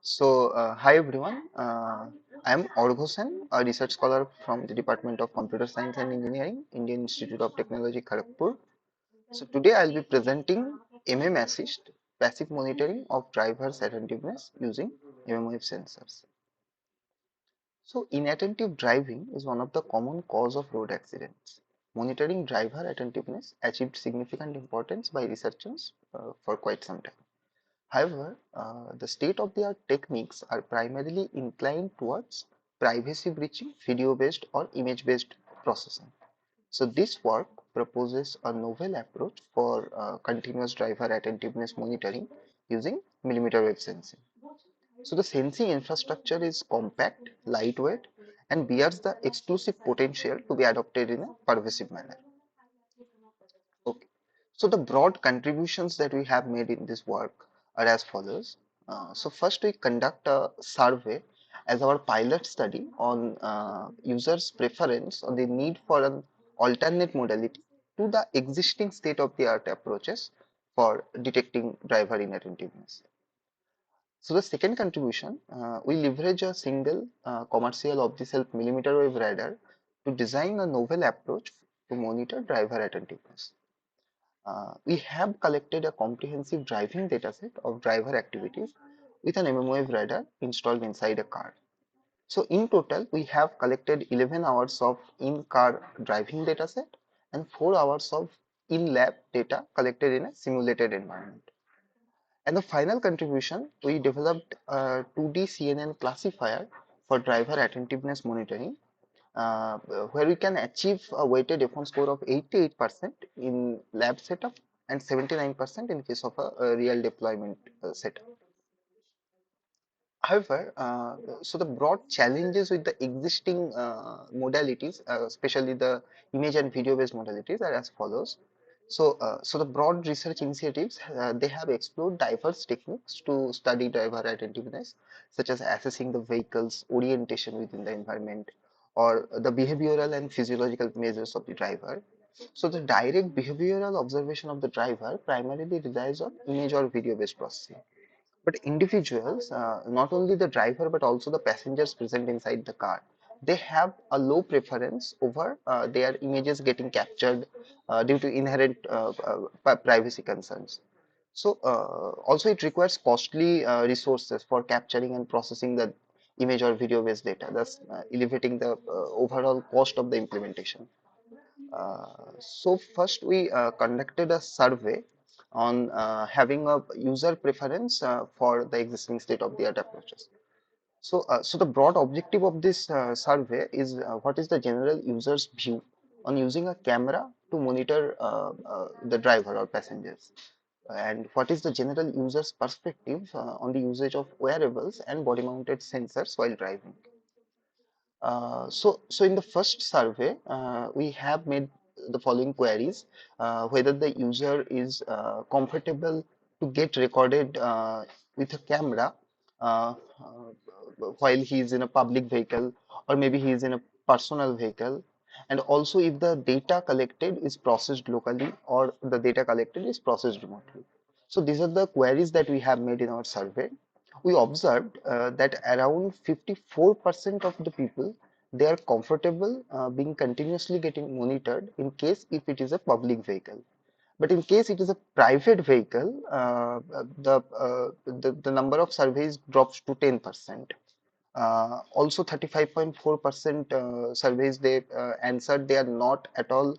Hi everyone. I am Orghosen, a research scholar from the Department of Computer Science and Engineering, Indian Institute of Technology, Kharagpur. So today I'll be presenting mmAssist, passive monitoring of drivers' attentiveness using mmWave sensors. So inattentive driving is one of the common cause of road accidents. Monitoring driver attentiveness achieved significant importance by researchers for quite some time. However, the state-of-the-art techniques are primarily inclined towards privacy breaching, video-based or image-based processing. So this work proposes a novel approach for continuous driver attentiveness monitoring using millimeter wave sensing. So the sensing infrastructure is compact, lightweight, and bears the exclusive potential to be adopted in a pervasive manner. Okay. So the broad contributions that we have made in this work are as follows. So first we conduct a survey as our pilot study on users' preference on the need for an alternate modality to the existing state-of-the-art approaches for detecting driver inattentiveness. So the second contribution, we leverage a single commercial off-the-shelf millimeter wave radar to design a novel approach to monitor driver attentiveness. We have collected a comprehensive driving dataset of driver activities with an mmWave radar installed inside a car. So in total, we have collected 11 hours of in-car driving dataset and 4 hours of in-lab data collected in a simulated environment. And the final contribution, we developed a 2D CNN classifier for driver attentiveness monitoring where we can achieve a weighted F1 score of 88% in lab setup and 79% in case of a real deployment setup. However, so the broad challenges with the existing modalities, especially the image and video-based modalities, are as follows. So the broad research initiatives, they have explored diverse techniques to study driver attentiveness, such as assessing the vehicle's orientation within the environment or the behavioral and physiological measures of the driver. So the direct behavioral observation of the driver primarily relies on image or video-based processing. But individuals, not only the driver but also the passengers present inside the car, they have a low preference over their images getting captured due to inherent privacy concerns. So also it requires costly resources for capturing and processing the image or video based data, thus elevating the overall cost of the implementation. So first we conducted a survey on having a user preference for the existing state-of-the-art approaches. So the broad objective of this survey is what is the general user's view on using a camera to monitor the driver or passengers, and what is the general user's perspective on the usage of wearables and body-mounted sensors while driving. So in the first survey, we have made the following queries: whether the user is comfortable to get recorded with a camera while he is in a public vehicle, or maybe he is in a personal vehicle, and also if the data collected is processed locally or the data collected is processed remotely. So these are the queries that we have made in our survey. We observed that around 54% of the people, they are comfortable being continuously getting monitored in case if it is a public vehicle. But in case it is a private vehicle, the number of surveys drops to 10%. Also 35.4% surveys they answered they are not at all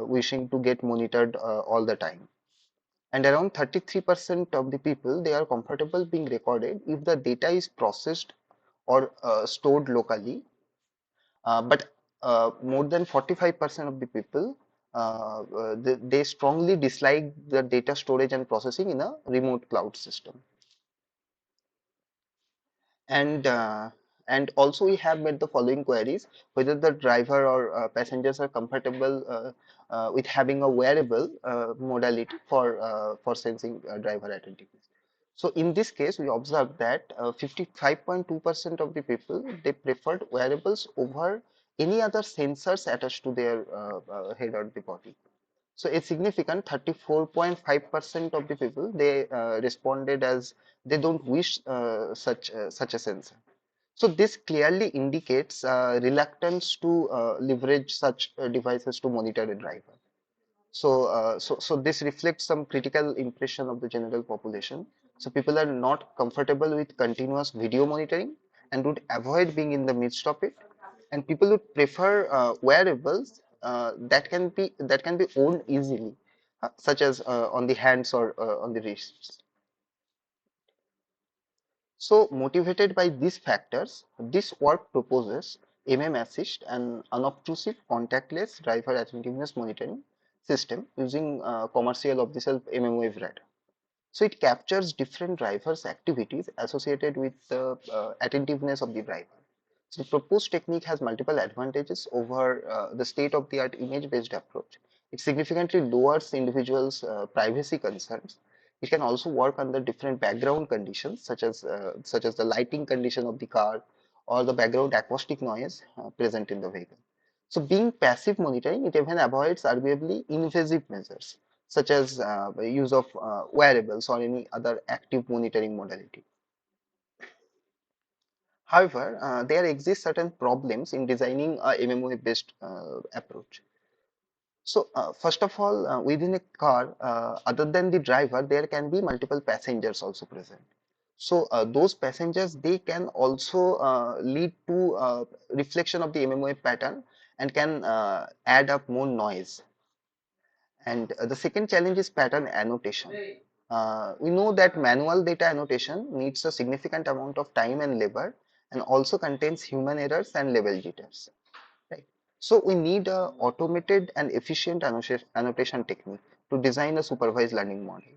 wishing to get monitored all the time. And around 33% of the people, they are comfortable being recorded if the data is processed or stored locally. But more than 45% of the people, they strongly dislike the data storage and processing in a remote cloud system. And and also we have made the following queries: whether the driver or passengers are comfortable with having a wearable modality for sensing driver attentiveness. So in this case, we observed that 55.2% of the people, they preferred wearables over any other sensors attached to their head or the body. So a significant 34.5% of the people, they responded as they don't wish such a sensor. So this clearly indicates reluctance to leverage such devices to monitor a driver. So this reflects some critical impression of the general population. So people are not comfortable with continuous video monitoring and would avoid being in the midst of it. And people would prefer wearables that can be owned easily, such as on the hands or on the wrists. So motivated by these factors, this work proposes mmAssist, an unobtrusive contactless driver attentiveness monitoring system using commercial off-the-shelf mmWave radar. So it captures different drivers' activities associated with the attentiveness of the driver. So the proposed technique has multiple advantages over the state-of-the-art image-based approach. It significantly lowers the individual's privacy concerns. It can also work under different background conditions, such as the lighting condition of the car or the background acoustic noise present in the vehicle. So, being passive monitoring, it even avoids arguably invasive measures, such as use of wearables or any other active monitoring modality. However, there exist certain problems in designing a MMO-based approach. So, first of all, within a car, other than the driver, there can be multiple passengers also present. So, those passengers, they can also lead to reflection of the MMO pattern and can add up more noise. And the second challenge is pattern annotation. We know that manual data annotation needs a significant amount of time and labor and also contains human errors and level jitters. Right. So we need a automated and efficient annotation technique to design a supervised learning model.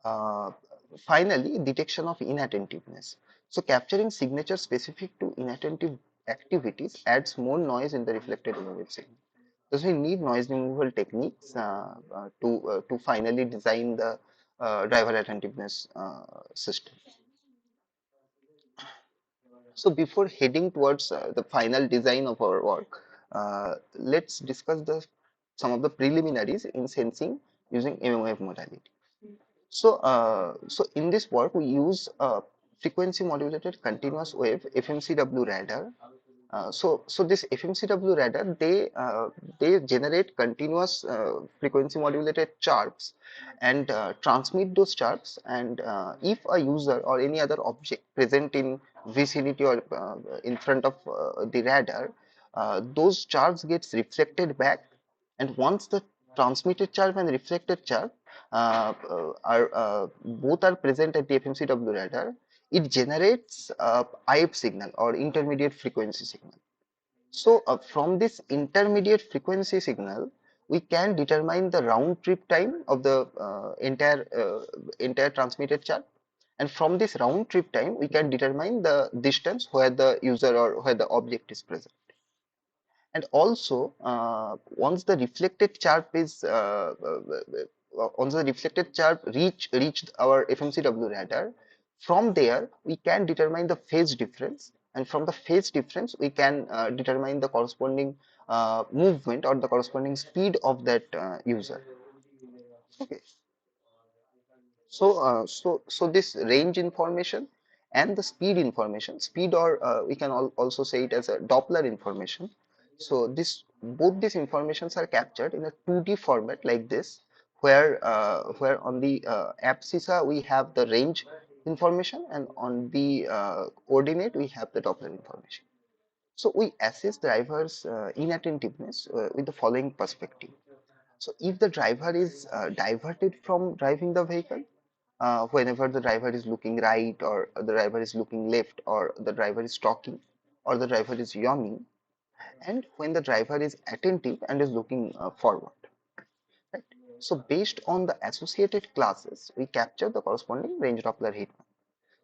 Uh, Finally, detection of inattentiveness. So capturing signatures specific to inattentive activities adds more noise in the reflected image signal. Thus, we need noise removal techniques to finally design the driver attentiveness system. So before heading towards the final design of our work, let's discuss some of the preliminaries in sensing using mmWave modality. So in this work, we use frequency modulated continuous wave FMCW radar. So this FMCW radar, they generate continuous frequency modulated chirps and transmit those chirps. And if a user or any other object present in vicinity or in front of the radar, those chirps gets reflected back. And once the transmitted chirp and reflected chirp are both are present at the FMCW radar, it generates IF signal or intermediate frequency signal. So from this intermediate frequency signal, we can determine the round trip time of the entire transmitted chart. And from this round trip time, we can determine the distance where the user or where the object is present. And also, once the reflected chirp reached our FMCW radar, from there we can determine the phase difference, and from the phase difference we can determine the corresponding movement or the corresponding speed of that user. Okay. So this range information and the speed information, speed or we can also say it as a Doppler information. So this both these informations are captured in a 2D format like this, where on the abscissa we have the range information and on the coordinate we have the Doppler information. So we assess drivers inattentiveness with the following perspective. So if the driver is diverted from driving the vehicle, whenever the driver is looking right or the driver is looking left or the driver is talking or the driver is yawning, and when the driver is attentive and is looking forward, right? So based on the associated classes, we capture the corresponding range Doppler heat map.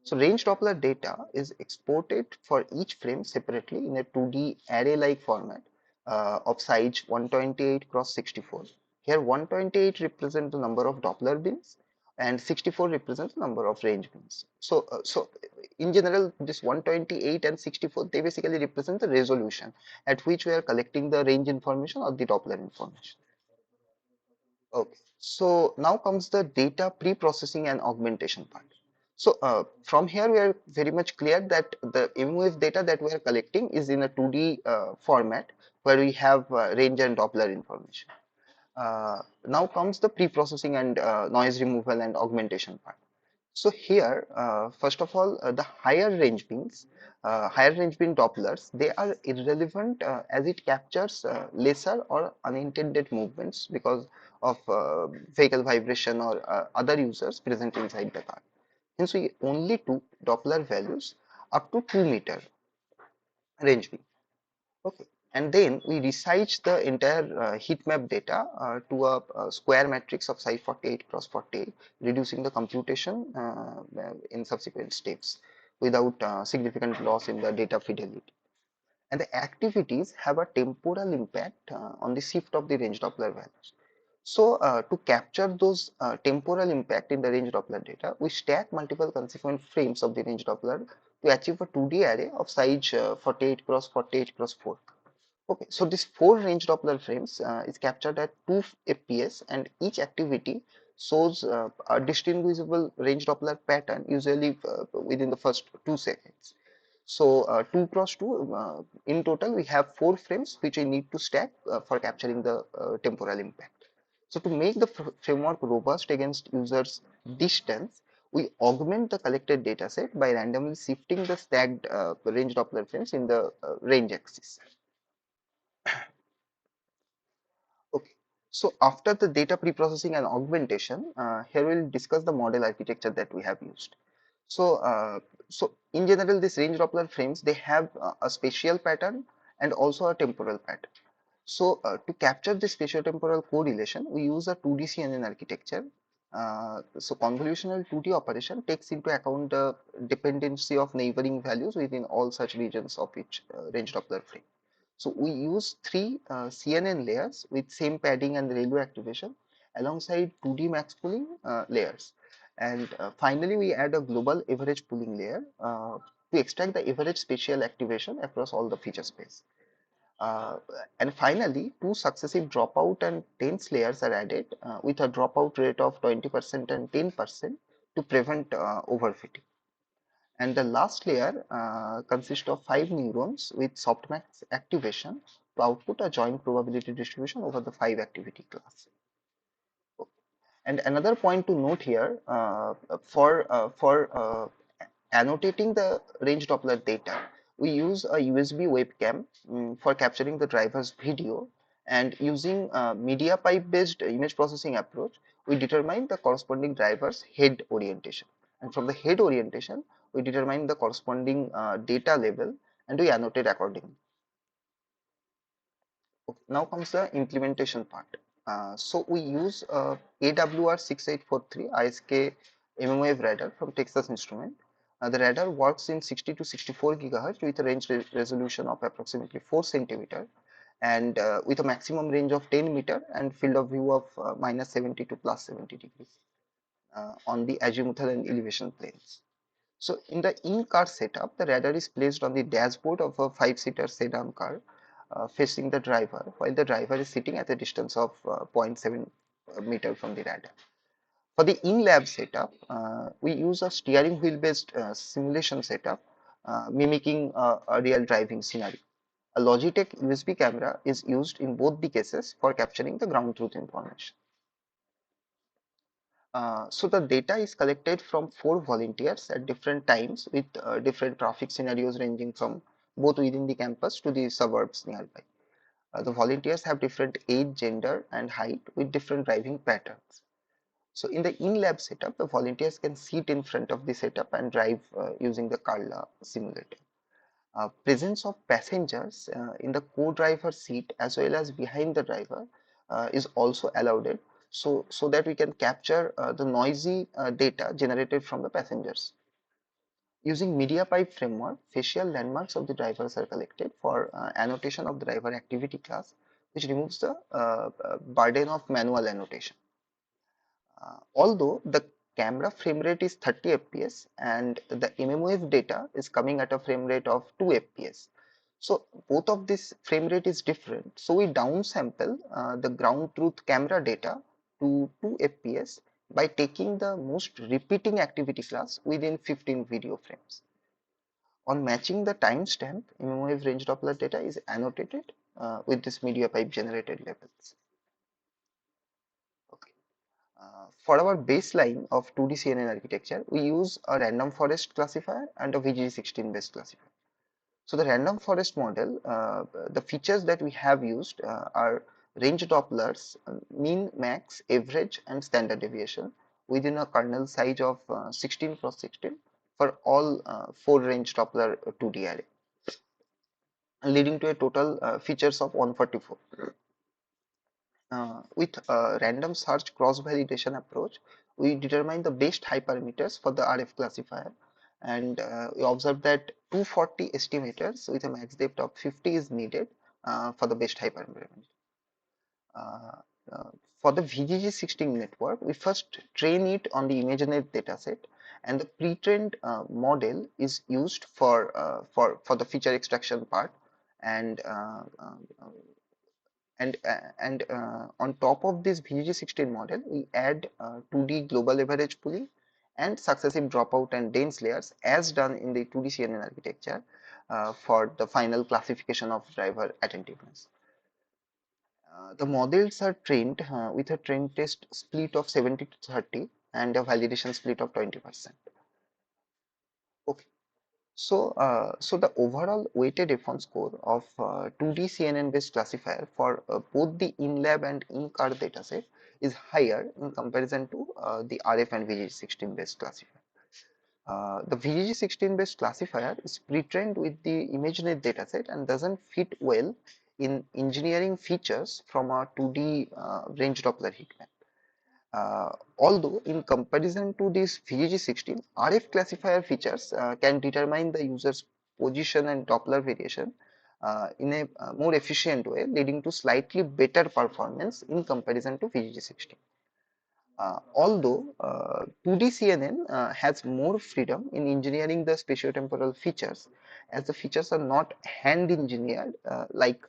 So range Doppler data is exported for each frame separately in a 2D array-like format of size 128 cross 64. Here 128 represents the number of Doppler bins and 64 represents the number of range bins. So in general, this 128 and 64, they basically represent the resolution at which we are collecting the range information or the Doppler information. Okay, so now comes the data pre-processing and augmentation part. So from here we are very much clear that the mmWave data that we are collecting is in a 2D format where we have range and Doppler information. Now comes the pre-processing and noise removal and augmentation part. So here, first of all, the higher range beam Dopplers, they are irrelevant as it captures lesser or unintended movements because of vehicle vibration or other users present inside the car. Hence, we only took Doppler values up to 2 meter range beam. Okay. And then we resize the entire heat map data to a square matrix of size 48 cross 48, reducing the computation in subsequent steps without significant loss in the data fidelity. And the activities have a temporal impact on the shift of the range Doppler values. So to capture those temporal impact in the range Doppler data, we stack multiple consequent frames of the range Doppler to achieve a 2D array of size 48 cross 48 cross 4. Okay, so this four range Doppler frames is captured at 2 fps, and each activity shows a distinguishable range Doppler pattern, usually within the first 2 seconds. So 2 cross 2, in total we have 4 frames which we need to stack for capturing the temporal impact. So to make the framework robust against users' distance, we augment the collected dataset by randomly shifting the stacked range Doppler frames in the range axis. Okay, so after the data pre-processing and augmentation, here we'll discuss the model architecture that we have used. So, so in general, these range Doppler frames, they have a spatial pattern and also a temporal pattern. So to capture the spatiotemporal correlation, we use a 2D CNN architecture. So convolutional 2D operation takes into account the dependency of neighboring values within all such regions of each range Doppler frame. So we use three CNN layers with same padding and railway activation alongside 2D max pooling layers. And finally, we add a global average pooling layer to extract the average spatial activation across all the feature space. Uh, and finally, two successive dropout and tens layers are added with a dropout rate of 20% and 10% to prevent overfitting. And the last layer consists of 5 neurons with softmax activation to output a joint probability distribution over the 5 activity class. And another point to note here, for annotating the range Doppler data, we use a USB webcam for capturing the driver's video, and using media pipe based image processing approach, we determine the corresponding driver's head orientation. And from the head orientation, we determine the corresponding data level and we annotate accordingly. Okay, now comes the implementation part. So we use AWR 6843 ISK mmWave radar from Texas Instrument. The radar works in 60 to 64 gigahertz with a range resolution of approximately 4 centimeter, and with a maximum range of 10 meter and field of view of minus 70 to plus 70 degrees on the azimuthal and elevation planes. So in the in-car setup, the radar is placed on the dashboard of a 5-seater sedan car facing the driver, while the driver is sitting at a distance of 0.7 meter from the radar. For the in-lab setup, we use a steering wheel based simulation setup mimicking a real driving scenario. A Logitech USB camera is used in both the cases for capturing the ground truth information. So the data is collected from 4 volunteers at different times with different traffic scenarios ranging from both within the campus to the suburbs nearby. The volunteers have different age, gender, and height with different driving patterns. So in the in-lab setup, the volunteers can sit in front of the setup and drive using the Carla simulator. Presence of passengers in the co-driver seat as well as behind the driver is also allowed, so that we can capture the noisy data generated from the passengers. Using media pipe framework, facial landmarks of the drivers are collected for annotation of the driver activity class, which removes the burden of manual annotation. Although the camera frame rate is 30 fps and the mmWave data is coming at a frame rate of 2 fps. So both of this frame rate is different. So we downsample the ground truth camera data to 2 fps by taking the most repeating activity class within 15 video frames. On matching the timestamp, mmWave range Doppler data is annotated with this media pipe generated labels. Okay. For our baseline of 2D CNN architecture, we use a random forest classifier and a VGG16 based classifier. So the random forest model, the features that we have used are range Dopplers, mean, max, average, and standard deviation within a kernel size of 16 cross 16 for all 4 range Doppler 2D array, leading to a total features of 144. With a random search cross validation approach, we determine the best hypermeters for the RF classifier, and we observe that 240 estimators with a max depth of 50 is needed for the best hypermeter. Uh, uh, for the VGG16 network, we first train it on the ImageNet dataset, and the pre-trained model is used for the feature extraction part, and on top of this VGG16 model, we add 2D global average pooling and successive dropout and dense layers as done in the 2D CNN architecture for the final classification of driver attentiveness. The models are trained with a train test split of 70 to 30 and a validation split of 20%. Okay. So the overall weighted F1 score of 2D CNN based classifier for both the in-lab and in-car dataset is higher in comparison to the RF and VGG16 based classifier. The VGG16 based classifier is pre-trained with the ImageNet dataset and doesn't fit well in engineering features from a 2D range Doppler heat map. Although in comparison to this VGG16, RF classifier features can determine the user's position and Doppler variation in a more efficient way, leading to slightly better performance in comparison to VGG16. Although 2D CNN has more freedom in engineering the spatiotemporal features, as the features are not hand engineered like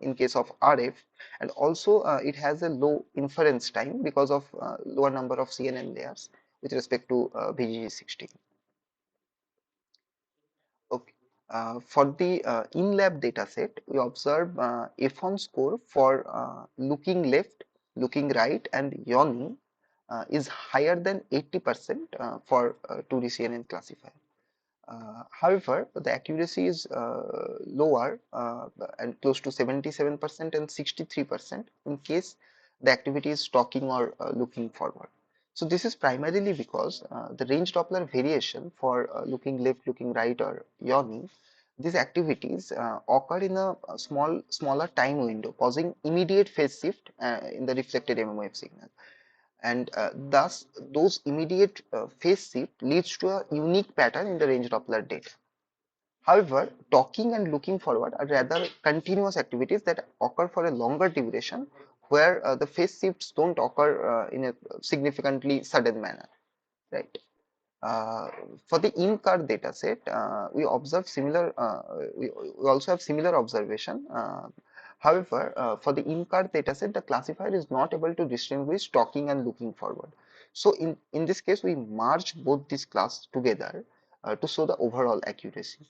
in case of RF, and also it has a low inference time because of lower number of CNN layers with respect to VGG16. Okay. For the in-lab dataset, we observe F1 score for looking left, looking right, and yawning is higher than 80% for 2D CNN classifier. However, the accuracy is lower and close to 77% and 63% in case the activity is stalking or looking forward. So this is primarily because the range Doppler variation for looking left, looking right, or yawning, these activities occur in a smaller time window, causing immediate phase shift in the reflected mmWave signal, and thus those immediate phase shift leads to a unique pattern in the range Doppler data. However, talking and looking forward are rather continuous activities that occur for a longer duration, where the phase shifts don't occur in a significantly sudden manner, right? Uh, for the in-car dataset, we observe similar. We also have similar observation. However, for the in-car dataset, the classifier is not able to distinguish talking and looking forward. So in this case, we merge both these class together to show the overall accuracy.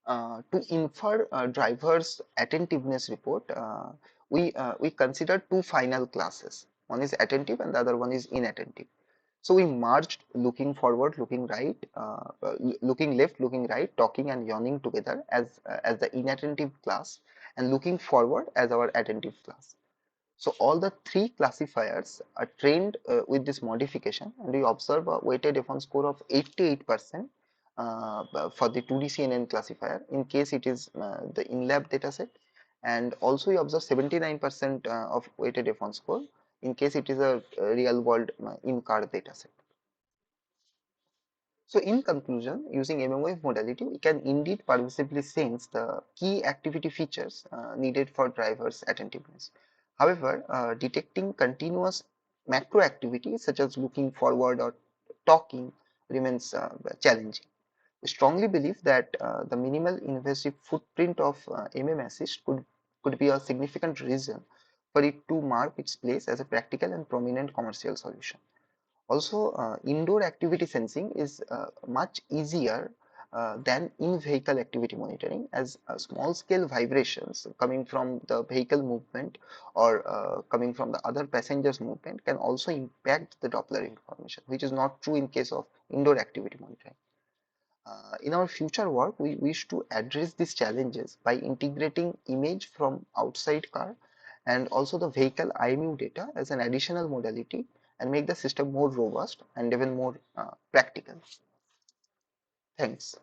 To infer driver's attentiveness report, we consider two final classes. One is attentive and the other one is inattentive. So we merged looking forward, looking right, looking left, looking right, talking and yawning together as the inattentive class, and looking forward as our attentive class. So all the three classifiers are trained with this modification, and we observe a weighted F1 score of 88% for the 2D CNN classifier in case it is the in-lab dataset, and also we observe 79% of weighted F1 score in case it is a real-world in-car dataset. So in conclusion, using mmWave modality, we can indeed pervasively sense the key activity features needed for drivers' attentiveness. However, detecting continuous macro activity such as looking forward or talking remains challenging. We strongly believe that the minimal invasive footprint of mmAssist could be a significant reason for it to mark its place as a practical and prominent commercial solution. Also, indoor activity sensing is much easier than in-vehicle activity monitoring, as small-scale vibrations coming from the vehicle movement or coming from the other passengers' movement can also impact the Doppler information, which is not true in case of indoor activity monitoring. In our future work, we wish to address these challenges by integrating image from outside car and also the vehicle IMU data as an additional modality and make the system more robust and even more practical. Thanks.